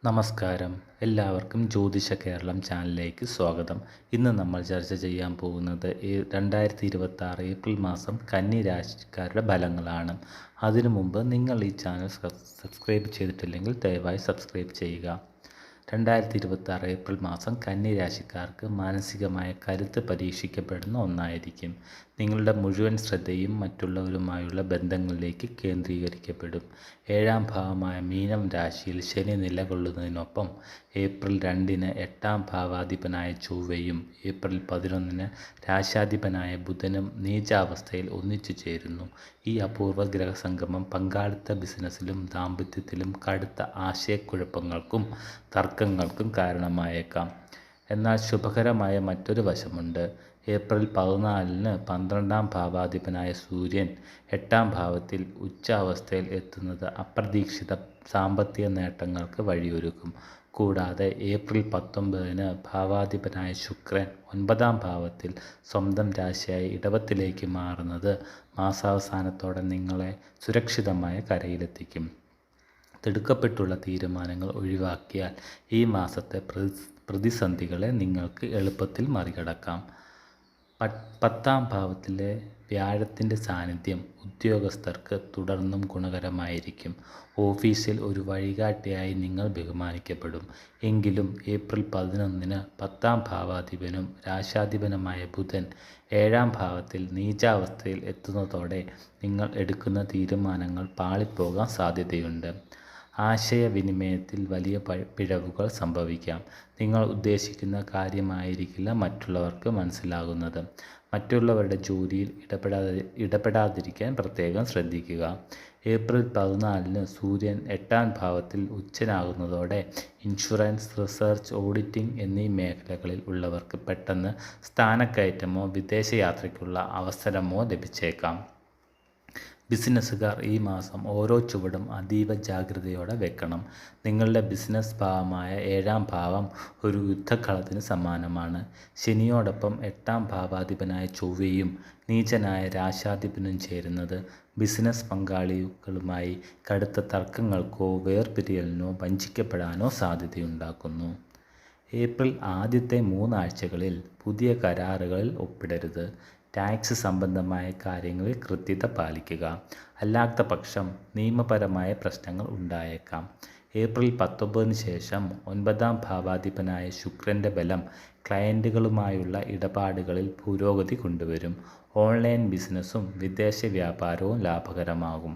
നമസ്കാരം. എല്ലാവർക്കും ജ്യോതിഷ കേരളം ചാനലിലേക്ക് സ്വാഗതം. ഇന്ന് നമ്മൾ ചർച്ച ചെയ്യാൻ പോകുന്നത് 2026 ഏപ്രിൽ മാസം കന്നി രാശിക്കാരുടെ ഫലങ്ങളാണ്. അതിനു മുമ്പ് നിങ്ങൾ ഈ ചാനൽ സബ്സ്ക്രൈബ് ചെയ്തിട്ടില്ലെങ്കിൽ ദയവായി സബ്സ്ക്രൈബ് ചെയ്യുക. 2026 ഏപ്രിൽ മാസം കന്നി രാശിക്കാർക്ക് മാനസികമായ കരുത്ത് പരീക്ഷിക്കപ്പെടുന്ന ഒന്നായിരിക്കും. നിങ്ങളുടെ മുഴുവൻ ശ്രദ്ധയും മറ്റുള്ളവരുമായുള്ള ബന്ധങ്ങളിലേക്ക് കേന്ദ്രീകരിക്കപ്പെടും. 7ാം ഭാവമായ മീനം രാശിയിൽ ശനി നിലകൊള്ളുന്നതിനൊപ്പം ഏപ്രിൽ 2-ന് 8ാം ഭാവാധിപനായ ചൊവ്വയും ഏപ്രിൽ 11-ന് രാശാധിപനായ ബുധനും നീചാവസ്ഥയിൽ ഒന്നിച്ചു ചേരുന്നു. ഈ അപൂർവ ഗ്രഹസംഗമം പങ്കാളിത്ത ബിസിനസ്സിലും ദാമ്പത്യത്തിലും കടുത്ത ആശയക്കുഴപ്പങ്ങൾക്കും തർക്കങ്ങൾക്കും കാരണമായേക്കാം. എന്നാൽ ശുഭകരമായ മറ്റൊരു വശമുണ്ട്. ഏപ്രിൽ 14-ന് 12ാം ഭാവാധിപനായ സൂര്യൻ 8ാം ഭാവത്തിൽ ഉച്ചാവസ്ഥയിൽ എത്തുന്നത് അപ്രതീക്ഷിത സാമ്പത്തിക നേട്ടങ്ങൾക്ക് വഴിയൊരുക്കും. കൂടാതെ ഏപ്രിൽ 19-ന് ഭാവാധിപനായ ശുക്രൻ 9ാം ഭാവത്തിൽ സ്വന്തം രാശിയായ ഇടവത്തിലേക്ക് മാറുന്നത് മാസാവസാനത്തോടെ നിങ്ങളെ സുരക്ഷിതമായ കരയിലെത്തിക്കും. തിടുക്കപ്പെട്ടുള്ള തീരുമാനങ്ങൾ ഒഴിവാക്കിയാൽ ഈ മാസത്തെ പ്രതിസന്ധികളെ നിങ്ങൾക്ക് എളുപ്പത്തിൽ മറികടക്കാം. 10ാം ഭാവത്തിലെ വ്യാഴത്തിൻ്റെ സാന്നിധ്യം ഉദ്യോഗസ്ഥർക്ക് തുടർന്നും ഗുണകരമായിരിക്കും. ഓഫീസിൽ ഒരു വഴികാട്ടിയായി നിങ്ങൾ ബഹുമാനിക്കപ്പെടും. എങ്കിലും ഏപ്രിൽ 11-ന് 10ാം ഭാവാധിപനും രാശാധിപനുമായ ബുധൻ 7ാം ഭാവത്തിൽ നീചാവസ്ഥയിൽ എത്തുന്നതോടെ നിങ്ങൾ എടുക്കുന്ന തീരുമാനങ്ങൾ പാളിപ്പോകാൻ സാധ്യതയുണ്ട്. ആശയവിനിമയത്തിൽ വലിയ പിഴവുകൾ സംഭവിക്കാം. നിങ്ങൾ ഉദ്ദേശിക്കുന്ന കാര്യമായിരിക്കില്ല മറ്റുള്ളവർക്ക് മനസ്സിലാകുന്നത്. മറ്റുള്ളവരുടെ ജോലിയിൽ ഇടപെടാതിരിക്കാൻ പ്രത്യേകം ശ്രദ്ധിക്കുക. ഏപ്രിൽ 14-ന് സൂര്യൻ 8ാം ഭാവത്തിൽ ഉച്ചനാകുന്നതോടെ ഇൻഷുറൻസ്, റിസർച്ച്, ഓഡിറ്റിംഗ് എന്നീ മേഖലകളിൽ ഉള്ളവർക്ക് പെട്ടെന്ന് സ്ഥാനക്കയറ്റമോ വിദേശയാത്രയ്ക്കുള്ള അവസരമോ ലഭിച്ചേക്കാം. ബിസിനസ്സുകാർ ഈ മാസം ഓരോ ചുവടും അതീവ ജാഗ്രതയോടെ വെക്കണം. നിങ്ങളുടെ ബിസിനസ് ഭാവമായ 7ാം ഭാവം ഒരു യുദ്ധക്കളത്തിന് സമാനമാണ്. ശനിയോടൊപ്പം 8ാം ഭാവാധിപനായ ചൊവ്വയും നീചനായ രാശാധിപനും ചേരുന്നത് ബിസിനസ് പങ്കാളികളുമായി കടുത്ത തർക്കങ്ങൾക്കോ വേർപിരിയലിനോ വഞ്ചിക്കപ്പെടാനോ സാധ്യതയുണ്ടാക്കുന്നു. ഏപ്രിൽ ആദ്യത്തെ 3 ആഴ്ചകളിൽ പുതിയ കരാറുകളിൽ ഒപ്പിടരുത്. ടാക്സ് സംബന്ധമായ കാര്യങ്ങളിൽ കൃത്യത പാലിക്കുക. അല്ലാത്ത പക്ഷം നിയമപരമായ പ്രശ്നങ്ങൾ ഉണ്ടായേക്കാം. ഏപ്രിൽ 19-ന് ശേഷം 9ാം ഭാവാധിപനായ ശുക്രൻ്റെ ബലം ക്ലയൻറ്റുകളുമായുള്ള ഇടപാടുകളിൽ പുരോഗതി കൊണ്ടുവരും. ഓൺലൈൻ ബിസിനസ്സും വിദേശ വ്യാപാരവും ലാഭകരമാകും.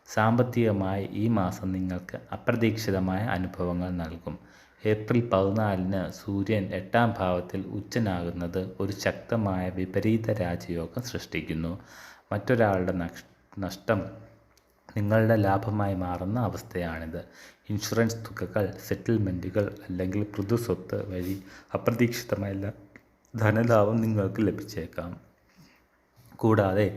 സാമ്പത്തികമായി ഈ മാസം നിങ്ങൾക്ക് അപ്രതീക്ഷിതമായ അനുഭവങ്ങൾ നൽകും. ഏപ്രിൽ 14-ന് സൂര്യൻ 8ാം ഭാവത്തിൽ ഉച്ചനാകുന്നത് ഒരു ശക്തമായ വിപരീത രാജയോഗം സൃഷ്ടിക്കുന്നു. മറ്റൊരാളുടെ നഷ്ടം നിങ്ങളുടെ ലാഭമായി മാറുന്ന അവസ്ഥയാണിത്. ഇൻഷുറൻസ് തുകകൾ, സെറ്റിൽമെൻറ്റുകൾ അല്ലെങ്കിൽ പൊതുസ്വത്ത് വഴി അപ്രതീക്ഷിതമായ ധനലാഭം നിങ്ങൾക്ക് ലഭിച്ചേക്കാം. കൂടാതെ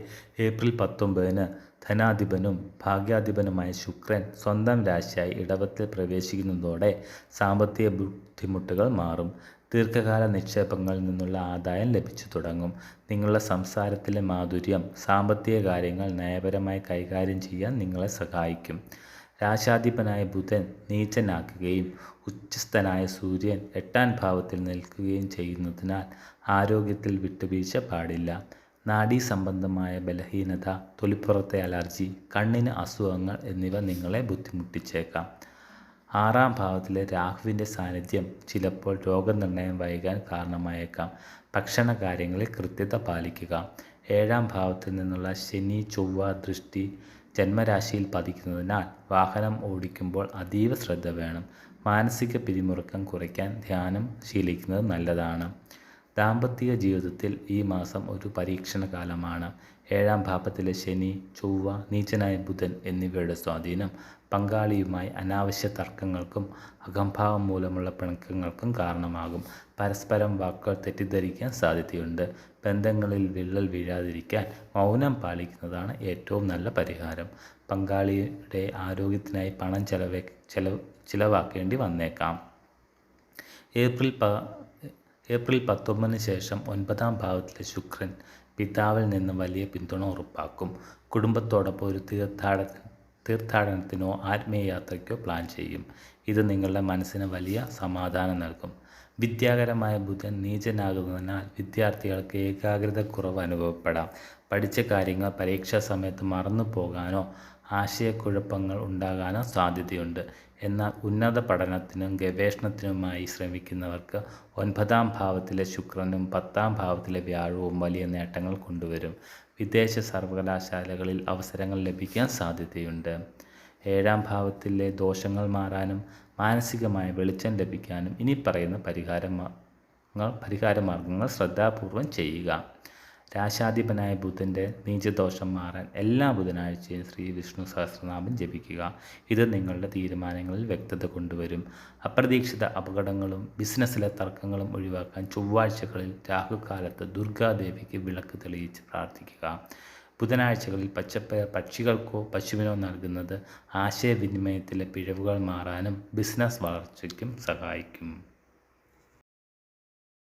ഏപ്രിൽ 19-ന് ധനാധിപനും ഭാഗ്യാധിപനുമായ ശുക്രൻ സ്വന്തം രാശിയായി ഇടവത്തിൽ പ്രവേശിക്കുന്നതോടെ സാമ്പത്തിക ബുദ്ധിമുട്ടുകൾ മാറും. ദീർഘകാല നിക്ഷേപങ്ങളിൽ നിന്നുള്ള ആദായം ലഭിച്ചു തുടങ്ങും. നിങ്ങളുടെ സംസാരത്തിലെ മാധുര്യം സാമ്പത്തിക കാര്യങ്ങൾ നയപരമായി കൈകാര്യം ചെയ്യാൻ നിങ്ങളെ സഹായിക്കും. രാശാധിപനായ ബുധൻ നീചനാക്കുകയും ഉച്ചസ്ഥനായ സൂര്യൻ 8ാം ഭാവത്തിൽ നിൽക്കുകയും ചെയ്യുന്നതിനാൽ ആരോഗ്യത്തിൽ വിട്ടുവീഴ്ച പാടില്ല. നാഡീസംബന്ധമായ ബലഹീനത, തൊലിപ്പുറത്തെ അലർജി, കണ്ണിന് അസുഖങ്ങൾ എന്നിവ നിങ്ങളെ ബുദ്ധിമുട്ടിച്ചേക്കാം. 6ാം ഭാവത്തിലെ രാഹുവിൻ്റെ സാന്നിധ്യം ചിലപ്പോൾ രോഗനിർണയം വൈകാൻ കാരണമായേക്കാം. ഭക്ഷണ കാര്യങ്ങളിൽ കൃത്യത പാലിക്കുക. 7ാം ഭാവത്തിൽ നിന്നുള്ള ശനി ചൊവ്വ ദൃഷ്ടി ജന്മരാശിയിൽ പതിക്കുന്നതിനാൽ വാഹനം ഓടിക്കുമ്പോൾ അതീവ ശ്രദ്ധ വേണം. മാനസിക പിരിമുറുക്കം കുറയ്ക്കാൻ ധ്യാനം ശീലിക്കുന്നത് നല്ലതാണ്. ദാമ്പത്തിക ജീവിതത്തിൽ ഈ മാസം ഒരു പരീക്ഷണ കാലമാണ്. 7ാം ഭാവത്തിലെ ശനി, ചൊവ്വ, നീചനായ ബുധൻ എന്നിവയുടെ സ്വാധീനം പങ്കാളിയുമായി അനാവശ്യ തർക്കങ്ങൾക്കും അഹംഭാവം മൂലമുള്ള പിണക്കങ്ങൾക്കും കാരണമാകും. പരസ്പരം വാക്കുകൾ തെറ്റിദ്ധരിക്കാൻ സാധ്യതയുണ്ട്. ബന്ധങ്ങളിൽ വിള്ളൽ വീഴാതിരിക്കാൻ മൗനം പാലിക്കുന്നതാണ് ഏറ്റവും നല്ല പരിഹാരം. പങ്കാളിയുടെ ആരോഗ്യത്തിനായി പണം ചിലവാക്കേണ്ടി വന്നേക്കാം. ഏപ്രിൽ 19-ന് ശേഷം 9ാം ഭാവത്തിലെ ശുക്രൻ പിതാവിൽ നിന്ന് വലിയ പിന്തുണ ഉറപ്പാക്കും. കുടുംബത്തോടൊപ്പം ഒരു തീർത്ഥാടനത്തിനോ ആത്മീയ യാത്രയ്ക്കോ പ്ലാൻ ചെയ്യും. ഇത് നിങ്ങളുടെ മനസ്സിന് വലിയ സമാധാനം നൽകും. വിദ്യാകരമായ ബുധൻ നീചനാകുന്നതിനാൽ വിദ്യാർത്ഥികൾക്ക് ഏകാഗ്രതക്കുറവ് അനുഭവപ്പെടാം. പഠിച്ച കാര്യങ്ങൾ പരീക്ഷാ സമയത്ത് മറന്നു പോകാനോ ആശയക്കുഴപ്പങ്ങൾ ഉണ്ടാകാനോ സാധ്യതയുണ്ട്. എന്നാൽ ഉന്നത പഠനത്തിനും ഗവേഷണത്തിനുമായി ശ്രമിക്കുന്നവർക്ക് 9-ാം ഭാവത്തിലെ ശുക്രനും 10-ാം ഭാവത്തിലെ വ്യാഴവും വലിയ നേട്ടങ്ങൾ കൊണ്ടുവരും. വിദേശ സർവകലാശാലകളിൽ അവസരങ്ങൾ ലഭിക്കാൻ സാധ്യതയുണ്ട്. 7-ാം ഭാവത്തിലെ ദോഷങ്ങൾ മാറാനും മാനസികമായ വെളിച്ചം ലഭിക്കാനും ഇനി പറയുന്ന പരിഹാരമാർഗങ്ങൾ ശ്രദ്ധാപൂർവം ചെയ്യുക. രാശാധിപനായ ബുധൻ്റെ നീചദോഷം മാറാൻ എല്ലാ ബുധനാഴ്ചയും ശ്രീ വിഷ്ണു സഹസ്രനാമം ജപിക്കുക. ഇത് നിങ്ങളുടെ തീരുമാനങ്ങളിൽ വ്യക്തത കൊണ്ടുവരും. അപ്രതീക്ഷിത അപകടങ്ങളും ബിസിനസ്സിലെ തർക്കങ്ങളും ഒഴിവാക്കാൻ ചൊവ്വാഴ്ചകളിൽ രാഹുകാലത്ത് ദുർഗാദേവിക്ക് വിളക്ക് തെളിയിച്ച് പ്രാർത്ഥിക്കുക. ബുധനാഴ്ചകളിൽ പച്ചപ്പയർ പക്ഷികൾക്കോ പശുവിനോ നൽകുന്നത് ആശയവിനിമയത്തിലെ പിഴവുകൾ മാറാനും ബിസിനസ് വളർച്ചയ്ക്കും സഹായിക്കും.